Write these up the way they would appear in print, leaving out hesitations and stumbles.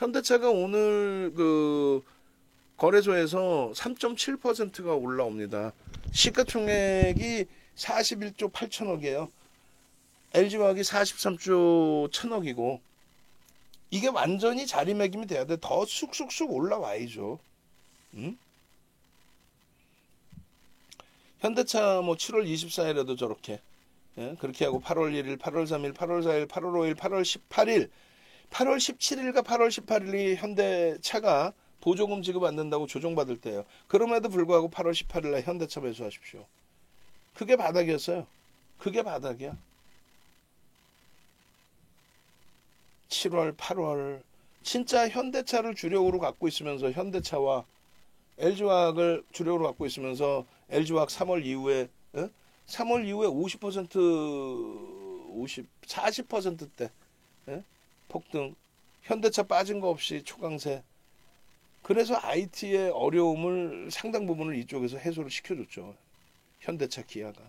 현대차가 오늘 그 거래소에서 3.7%가 올라옵니다. 시가총액이 41조 8천억이에요. LG화학이 43조 1천억이고 이게 완전히 자리매김이 돼야 돼. 더 쑥쑥쑥 올라와야죠. 응? 현대차 뭐 7월 24일에도 저렇게 그렇게 하고 8월 1일, 8월 3일, 8월 4일, 8월 5일, 8월 18일, 8월 17일과 8월 18일이 현대차가 보조금 지급 안 된다고 조정받을 때예요. 그럼에도 불구하고 8월 18일날 현대차 매수하십시오. 그게 바닥이었어요. 그게 바닥이야. 7월, 8월 진짜 현대차를 주력으로 갖고 있으면서 현대차와 LG화학을 주력으로 갖고 있으면서 LG화학 3월 이후에 3월 이후에 50% 40%대 폭등. 현대차 빠진 거 없이 초강세. 그래서 IT의 어려움을 상당 부분을 이쪽에서 해소를 시켜줬죠. 현대차 기아가.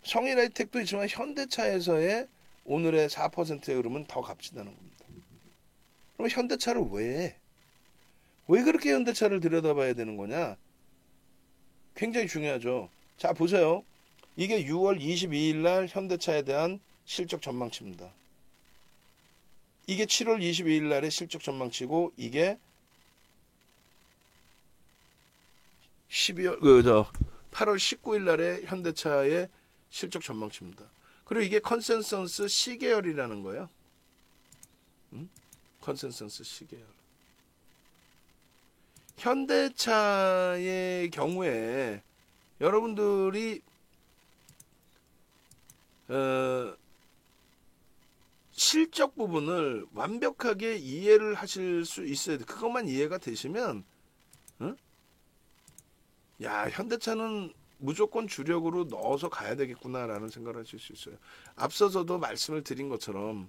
성일하이텍도 있지만 현대차에서의 오늘의 4%의 흐름은 더 값지다는 겁니다. 그럼 현대차를 왜 그렇게 현대차를 들여다봐야 되는 거냐? 굉장히 중요하죠. 자, 보세요. 이게 6월 22일 날 현대차에 대한 실적 전망치입니다. 이게 7월 22일 날의 실적 전망치고 이게 8월 19일 날의 현대차의 실적 전망치입니다. 그리고 이게 컨센서스 C계열이라는 거예요. 컨센서스 C계열. 현대차의 경우에 여러분들이 실적 부분을 완벽하게 이해를 하실 수 있어야 돼. 그것만 이해가 되시면 야, 현대차는 무조건 주력으로 넣어서 가야 되겠구나라는 생각을 하실 수 있어요. 앞서서도 말씀을 드린 것처럼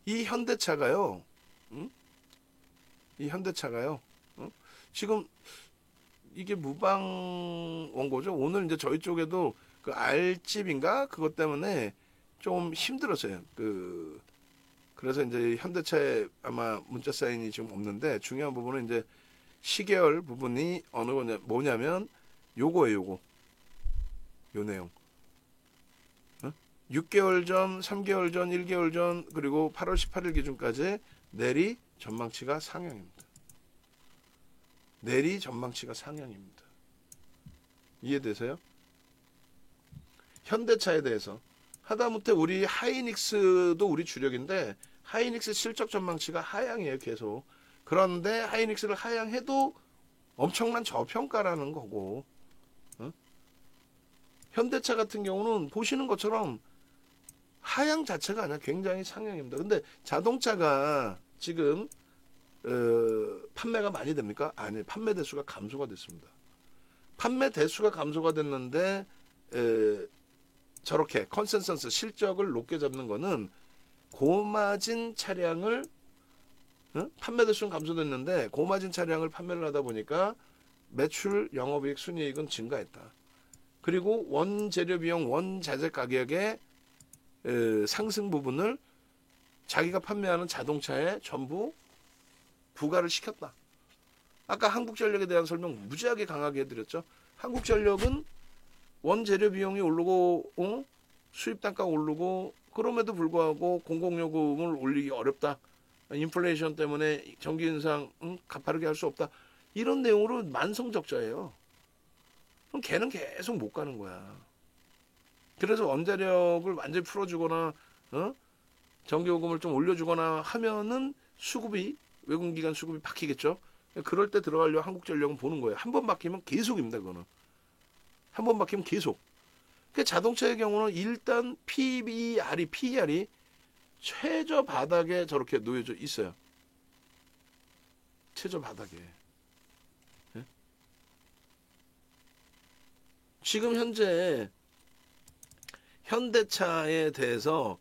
이 현대차가요. 지금 이게 무방 원고죠. 오늘 이제 저희 쪽에도 그 알집인가 그것 때문에 좀 힘들었어요. 그래서 이제 현대차에 아마 문자 사인이 지금 없는데 중요한 부분은 이제 시계열 부분이 어느 거냐 뭐냐면 요거예요. 요 내용. 6개월 전, 3개월 전, 1개월 전 그리고 8월 18일 기준까지 내리 전망치가 상향입니다. 이해되세요? 현대차에 대해서 하다못해 우리 하이닉스도 우리 주력인데 하이닉스 실적 전망치가 하향이에요. 계속. 그런데 하이닉스를 하향해도 엄청난 저평가라는 거고 현대차 같은 경우는 보시는 것처럼 하향 자체가 아니라 굉장히 상향입니다. 근데 자동차가 지금 판매가 많이 됩니까? 아니, 판매 대수가 감소가 됐습니다. 판매 대수가 감소가 됐는데 저렇게 컨센서스 실적을 높게 잡는 거는 고마진 차량을 판매 대수는 감소됐는데 고마진 차량을 판매를 하다 보니까 매출, 영업이익, 순이익은 증가했다. 그리고 원재료 비용, 원자재 가격의 상승 부분을 자기가 판매하는 자동차에 전부 부과를 시켰다. 아까 한국전력에 대한 설명 무지하게 강하게 해드렸죠. 한국전력은 원재료 비용이 오르고 수입 단가가 오르고 그럼에도 불구하고 공공요금을 올리기 어렵다. 인플레이션 때문에 전기 인상 가파르게 할 수 없다. 이런 내용으로 만성적자예요. 그럼 걔는 계속 못 가는 거야. 그래서 원자력을 완전히 풀어주거나 전기요금을 좀 올려주거나 하면은 수급이 외국기관 수급이 바뀌겠죠. 그럴 때 들어가려고 한국전력은 보는 거예요. 한 번 바뀌면 계속입니다. 그거는. 한 번 바뀌면 계속. 그 자동차의 경우는 일단 PER이 최저 바닥에 저렇게 놓여져 있어요. 최저 바닥에. 네? 지금 현재 현대차에 대해서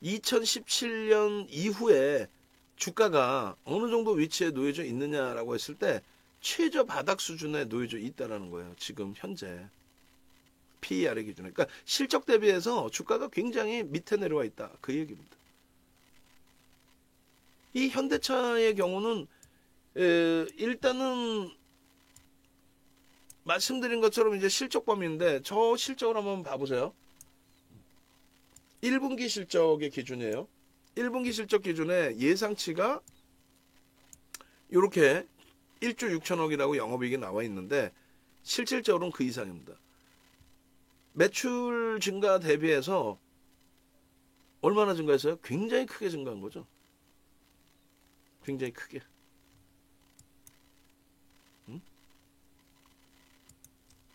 2017년 이후에 주가가 어느 정도 위치에 놓여져 있느냐라고 했을 때 최저 바닥 수준에 놓여져 있다라는 거예요. 지금 현재. PER의 기준에. 그러니까 실적 대비해서 주가가 굉장히 밑에 내려와 있다. 그 얘기입니다. 이 현대차의 경우는 일단은 말씀드린 것처럼 이제 실적 범위인데 저 실적을 한번 봐보세요. 1분기 실적의 기준이에요. 1분기 실적 기준에 예상치가 이렇게 1조 6천억이라고 영업이익이 나와 있는데 실질적으로는 그 이상입니다. 매출 증가 대비해서 얼마나 증가했어요? 굉장히 크게 증가한 거죠. 굉장히 크게.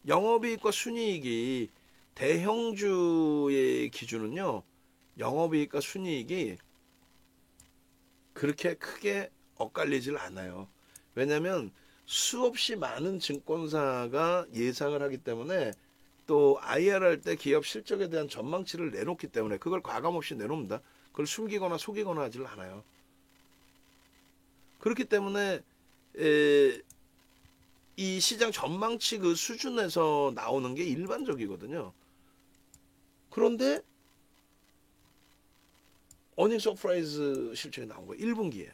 영업이익과 순이익이 대형주의 기준은요. 영업이익과 순이익이 그렇게 크게 엇갈리질 않아요. 왜냐하면 수없이 많은 증권사가 예상을 하기 때문에 또 IR 할 때 기업 실적에 대한 전망치를 내놓기 때문에 그걸 과감없이 내놓습니다. 그걸 숨기거나 속이거나 하질 않아요. 그렇기 때문에 이 시장 전망치 그 수준에서 나오는 게 일반적이거든요. 그런데 어닝 서프라이즈 실적이 나온 거예요. 1분기에.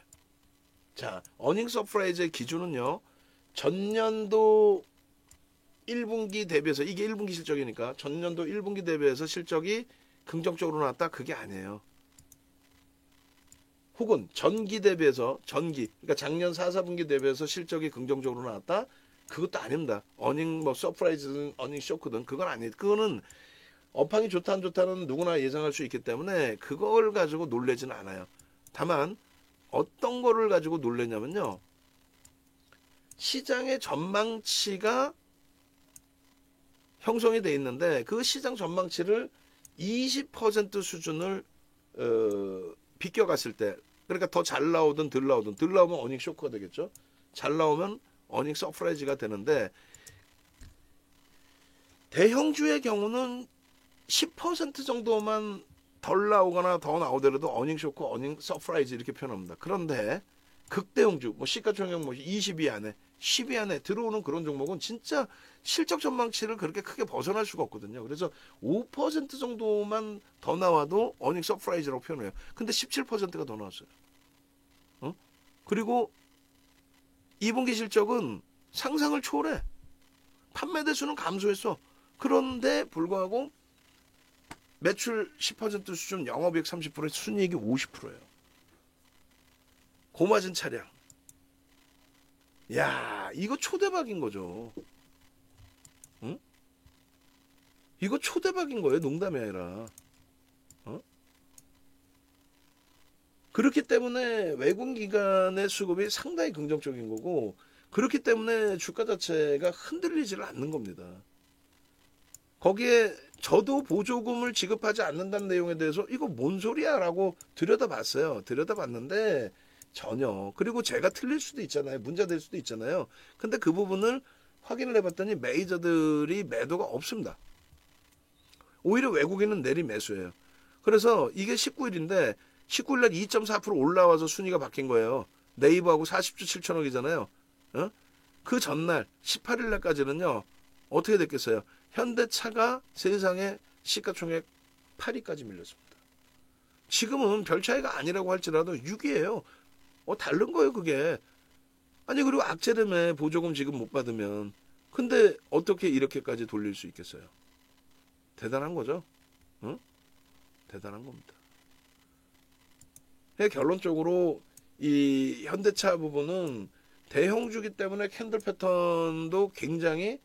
자, 어닝 서프라이즈의 기준은요. 전년도 1분기 대비해서 이게 1분기 실적이니까 전년도 1분기 대비해서 실적이 긍정적으로 나왔다? 그게 아니에요. 혹은 전기 대비해서 그러니까 작년 4, 4분기 대비해서 실적이 긍정적으로 나왔다? 그것도 아닙니다. 어닝 뭐 서프라이즈든 어닝 쇼크든 그건 아니에요. 그거는 업황이 좋다 안 좋다는 누구나 예상할 수 있기 때문에 그걸 가지고 놀라지는 않아요. 다만 어떤 거를 가지고 놀라냐면요. 시장의 전망치가 형성이 돼 있는데 그 시장 전망치를 20% 수준을 비껴갔을 때 그러니까 더 잘 나오든 덜 나오면 어닝 쇼크가 되겠죠. 잘 나오면 어닝 서프라이즈가 되는데 대형주의 경우는 10% 정도만 덜 나오거나 더 나오더라도 어닝 쇼크, 어닝 서프라이즈 이렇게 표현합니다. 그런데 극대형주, 뭐 시가총액 뭐 20위 안에, 10위 안에 들어오는 그런 종목은 진짜 실적 전망치를 그렇게 크게 벗어날 수가 없거든요. 그래서 5% 정도만 더 나와도 어닝 서프라이즈라고 표현해요. 근데 17%가 더 나왔어요. 그리고 2분기 실적은 상상을 초월해. 판매 대수는 감소했어. 그런데 불구하고 매출 10% 수준, 영업이익 30%, 순이익이 50%예요. 고마진 차량. 야, 이거 초대박인 거죠. 응? 이거 초대박인 거예요. 농담이 아니라. 그렇기 때문에 외국 기관의 수급이 상당히 긍정적인 거고 그렇기 때문에 주가 자체가 흔들리지를 않는 겁니다. 거기에 저도 보조금을 지급하지 않는다는 내용에 대해서 이거 뭔 소리야 라고 들여다봤어요. 들여다봤는데 전혀. 그리고 제가 틀릴 수도 있잖아요. 문제될 수도 있잖아요. 근데 그 부분을 확인을 해봤더니 메이저들이 매도가 없습니다. 오히려 외국인은 내리 매수해요. 그래서 이게 19일인데 19일날 2.4% 올라와서 순위가 바뀐 거예요. 네이버하고 40조 7천억이잖아요. 그 전날 18일날까지는요. 어떻게 됐겠어요? 현대차가 세상에 시가총액 8위까지 밀렸습니다. 지금은 별 차이가 아니라고 할지라도 6위예요. 다른 거예요 그게. 아니 그리고 악재름에 보조금 지금 못 받으면 근데 어떻게 이렇게까지 돌릴 수 있겠어요? 대단한 거죠. 대단한 겁니다. 결론적으로 이 현대차 부분은 대형주기 때문에 캔들 패턴도 굉장히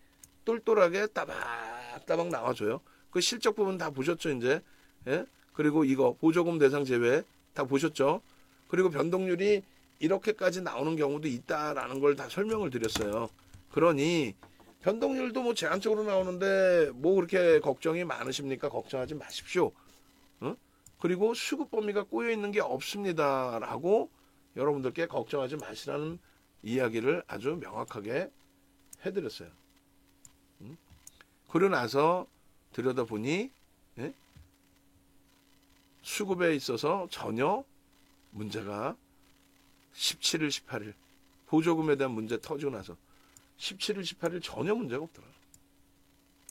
똘똘하게 따박따박 나와줘요. 그 실적 부분 다 보셨죠 이제. 예? 그리고 이거 보조금 대상 제외 다 보셨죠. 그리고 변동률이 이렇게까지 나오는 경우도 있다라는 걸 다 설명을 드렸어요. 그러니 변동률도 뭐 제한적으로 나오는데 뭐 그렇게 걱정이 많으십니까? 걱정하지 마십시오. 그리고 수급 범위가 꼬여 있는 게 없습니다라고 여러분들께 걱정하지 마시라는 이야기를 아주 명확하게 해드렸어요. 그러고 나서 들여다보니 수급에 있어서 전혀 문제가 17일, 18일 보조금에 대한 문제 터지고 나서 17일, 18일 전혀 문제가 없더라.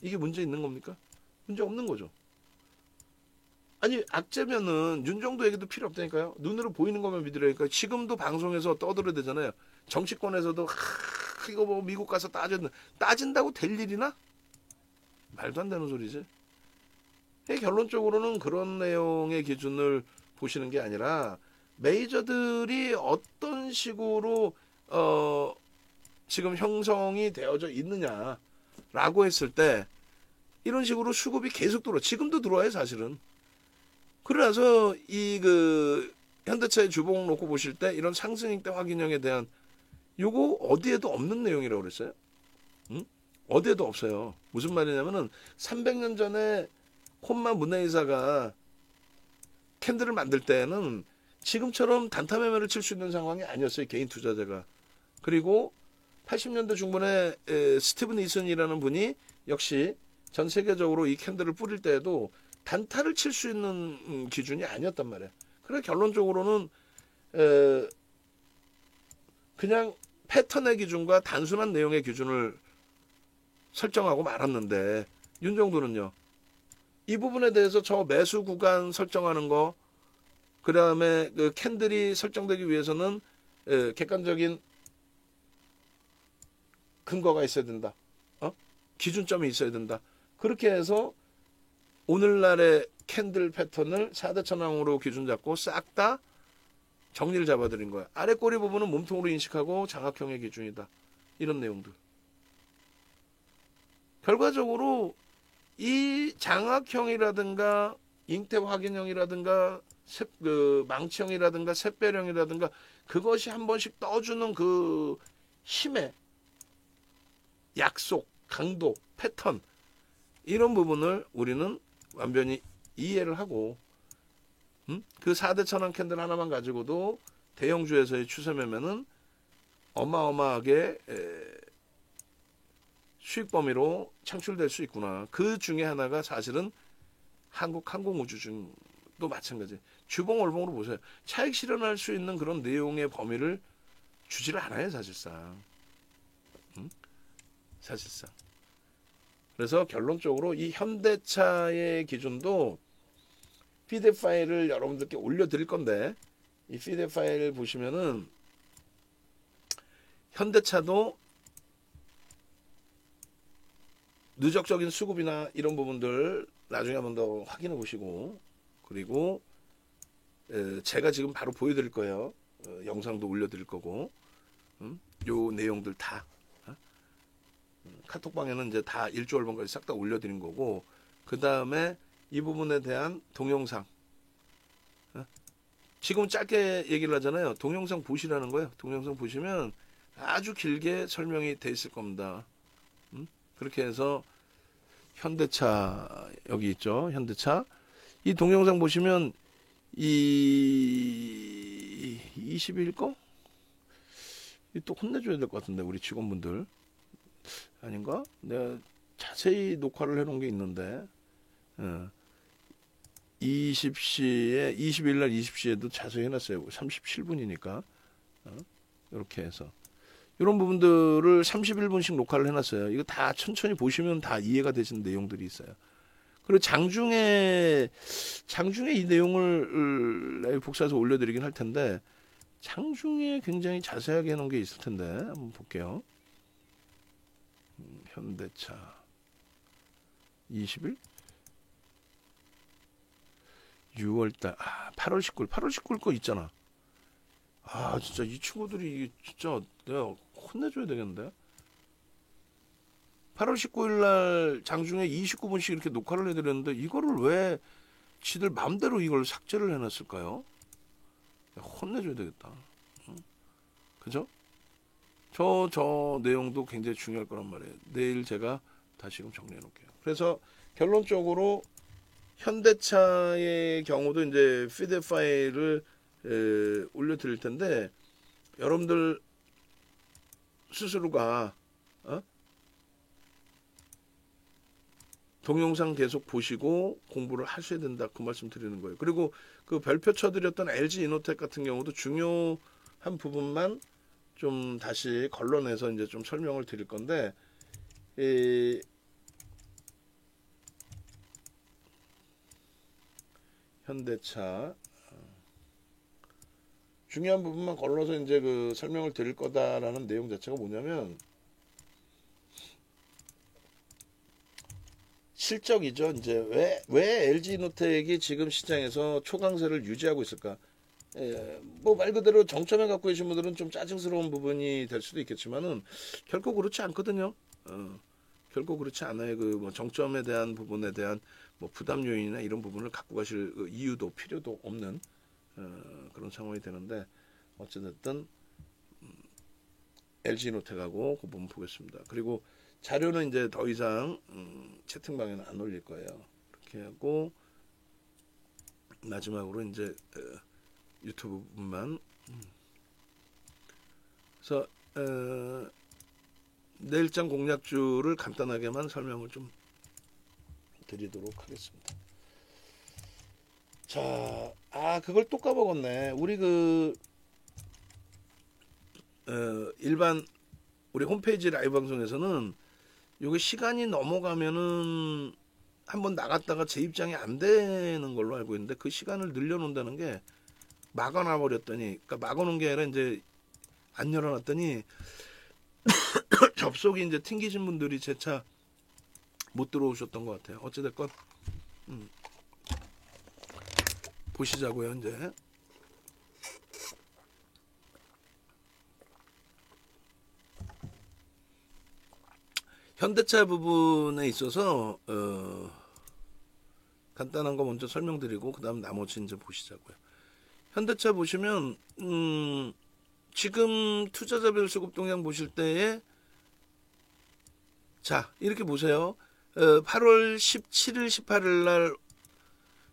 이게 문제 있는 겁니까? 문제 없는 거죠. 아니 악재면은 윤정도 얘기도 필요 없다니까요. 눈으로 보이는 것만 믿으라니까. 지금도 방송에서 떠들어대잖아요. 정치권에서도 이거 뭐 미국 가서 따진다고 될 일이나? 말도 안 되는 소리지. 결론적으로는 그런 내용의 기준을 보시는 게 아니라 메이저들이 어떤 식으로 지금 형성이 되어져 있느냐라고 했을 때 이런 식으로 수급이 계속 들어와. 지금도 들어와요 사실은. 그래서 이 현대차의 주봉 놓고 보실 때 이런 상승익대 확인형에 대한 요거 어디에도 없는 내용이라고 그랬어요. 응? 어디에도 없어요. 무슨 말이냐면은 300년 전에 콘마 문화이사가 캔들을 만들 때는 지금처럼 단타 매매를 칠 수 있는 상황이 아니었어요. 개인 투자자가. 그리고 80년대 중반에 스티븐 이슨이라는 분이 역시 전 세계적으로 이 캔들을 뿌릴 때에도 단타를 칠 수 있는 기준이 아니었단 말이에요. 그래서 결론적으로는 그냥 패턴의 기준과 단순한 내용의 기준을 설정하고 말았는데 윤정도는요. 이 부분에 대해서 저 매수 구간 설정하는 거, 그 다음에 그 캔들이 설정되기 위해서는 객관적인 근거가 있어야 된다. 기준점이 있어야 된다. 그렇게 해서 오늘날의 캔들 패턴을 4대 천왕으로 기준 잡고 싹 다 정리를 잡아드린 거야. 아래 꼬리 부분은 몸통으로 인식하고 장악형의 기준이다. 이런 내용들. 결과적으로 이 장악형이라든가 잉태 확인형이라든가 망치형이라든가 샛별형이라든가 그것이 한 번씩 떠주는 그 힘의 약속, 강도, 패턴 이런 부분을 우리는 완전히 이해를 하고 그 4대 천왕 캔들 하나만 가지고도 대형주에서의 추세 매매는 어마어마하게 수익 범위로 창출될 수 있구나. 그 중에 하나가 사실은 한국 항공우주중도 마찬가지. 주봉 월봉으로 보세요. 차익 실현할 수 있는 그런 내용의 범위를 주지를 않아요, 사실상. 사실상. 그래서 결론적으로 이 현대차의 기준도 PDF 파일을 여러분들께 올려드릴 건데 이 PDF 파일을 보시면은 현대차도 누적적인 수급이나 이런 부분들 나중에 한번 더 확인해 보시고 그리고 제가 지금 바로 보여드릴 거예요. 영상도 올려드릴 거고 요 내용들 다 카톡방에는 이제 다 일주월번까지 싹 다 올려드린 거고 그 다음에 이 부분에 대한 동영상 지금 짧게 얘기를 하잖아요. 동영상 보시라는 거예요. 동영상 보시면 아주 길게 설명이 돼 있을 겁니다. 그렇게 해서 현대차 여기 있죠. 현대차 이 동영상 보시면 이 20일 거? 또 혼내줘야 될 것 같은데 우리 직원분들 아닌가? 내가 자세히 녹화를 해놓은 게 있는데 20시에 20일 날 20시에도 자세히 해놨어요. 37분이니까 이렇게 해서 이런 부분들을 31분씩 녹화를 해놨어요. 이거 다 천천히 보시면 다 이해가 되시는 내용들이 있어요. 그리고 장중에 이 내용을 라이브 복사해서 올려드리긴 할 텐데 장중에 굉장히 자세하게 해놓은 게 있을 텐데 한번 볼게요. 현대차 20일 6월달 8월 19일 거 있잖아. 진짜 이 친구들이 진짜 내가 혼내줘야 되겠는데 8월 19일 날 장중에 29분씩 이렇게 녹화를 해드렸는데 이거를 왜 지들 마음대로 이걸 삭제를 해놨을까요? 혼내줘야 되겠다. 그죠? 저 내용도 굉장히 중요할 거란 말이에요. 내일 제가 다시금 정리해 놓을게요. 그래서 결론적으로 현대차의 경우도 이제 피드 파일을 올려드릴 텐데 여러분들 스스로가 동영상 계속 보시고 공부를 하셔야 된다 그 말씀 드리는 거예요. 그리고 그 별표 쳐드렸던 LG 이노텍 같은 경우도 중요한 부분만 좀 다시 걸러내서 이제 좀 설명을 드릴 건데 현대차 중요한 부분만 걸러서 이제 그 설명을 드릴 거다라는 내용 자체가 뭐냐면 실적이죠. 이제 왜 LG노텍이 지금 시장에서 초강세를 유지하고 있을까? 뭐 말 그대로 정점에 갖고 계신 분들은 좀 짜증스러운 부분이 될 수도 있겠지만은 결코 그렇지 않거든요. 결코 그렇지 않아요. 그 뭐 정점에 대한 부분에 대한 뭐 부담 요인이나 이런 부분을 갖고 가실 이유도 필요도 없는 그런 상황이 되는데 어찌됐든 LG노텍하고 그 부분 보겠습니다. 그리고 자료는 이제 더 이상 채팅방에는 안 올릴 거예요. 이렇게 하고 마지막으로 이제 유튜브 부분만 그래서 내일장 공략주를 간단하게만 설명을 좀 드리도록 하겠습니다. 자, 그걸 또 까먹었네. 우리 일반 우리 홈페이지 라이브 방송에서는 요게 시간이 넘어가면은 한번 나갔다가 재입장이 안 되는 걸로 알고 있는데 그 시간을 늘려놓는다는 게 막아놔 버렸더니, 그러니까 막아놓은 게 아니라 이제 안 열어놨더니 접속이 이제 튕기신 분들이 제 차 못 들어오셨던 것 같아요. 어찌됐건 보시자고요. 이제 현대차 부분에 있어서 간단한 거 먼저 설명드리고 그 다음 나머지 이제 보시자고요. 현대차 보시면 지금 투자자별 수급 동향 보실 때에 자 이렇게 보세요. 8월 17일 18일 날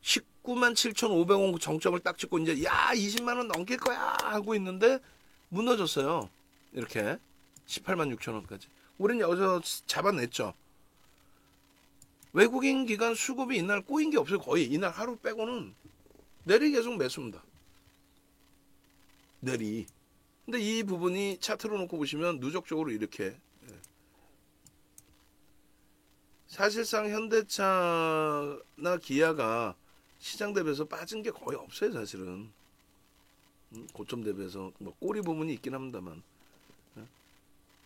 19만 7,500원 정점을 딱 찍고 이제 20만 원 넘길 거야 하고 있는데 무너졌어요. 이렇게 18만 6천 원까지. 우리는 여기서 잡아냈죠. 외국인 기관 수급이 이날 꼬인 게 없어요. 거의 이날 하루 빼고는 내리 계속 매수입니다. 내리. 근데 이 부분이 차트로 놓고 보시면 누적적으로 이렇게 사실상 현대차나 기아가 시장 대비해서 빠진 게 거의 없어요. 사실은 고점 대비해서 뭐 꼬리 부분이 있긴 합니다만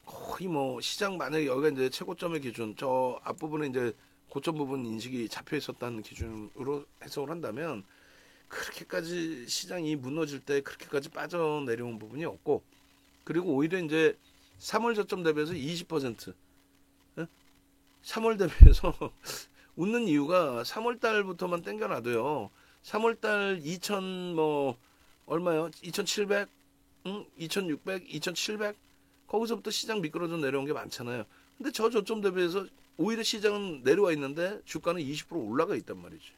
거의 뭐 시장 만약에 여기가 이제 최고점의 기준, 저 앞부분에 이제 고점 부분 인식이 잡혀 있었다는 기준으로 해석을 한다면 그렇게까지 시장이 무너질 때 그렇게까지 빠져내려온 부분이 없고, 그리고 오히려 이제 3월 저점 대비해서 20% 3월 대비해서 웃는 이유가 3월 달부터만 땡겨놔도요. 3월 달 2000 뭐 얼마요? 2700, 2600, 2700 거기서부터 시장 미끄러져 내려온 게 많잖아요. 근데 저 저점 대비해서 오히려 시장은 내려와 있는데 주가는 20% 올라가 있단 말이지.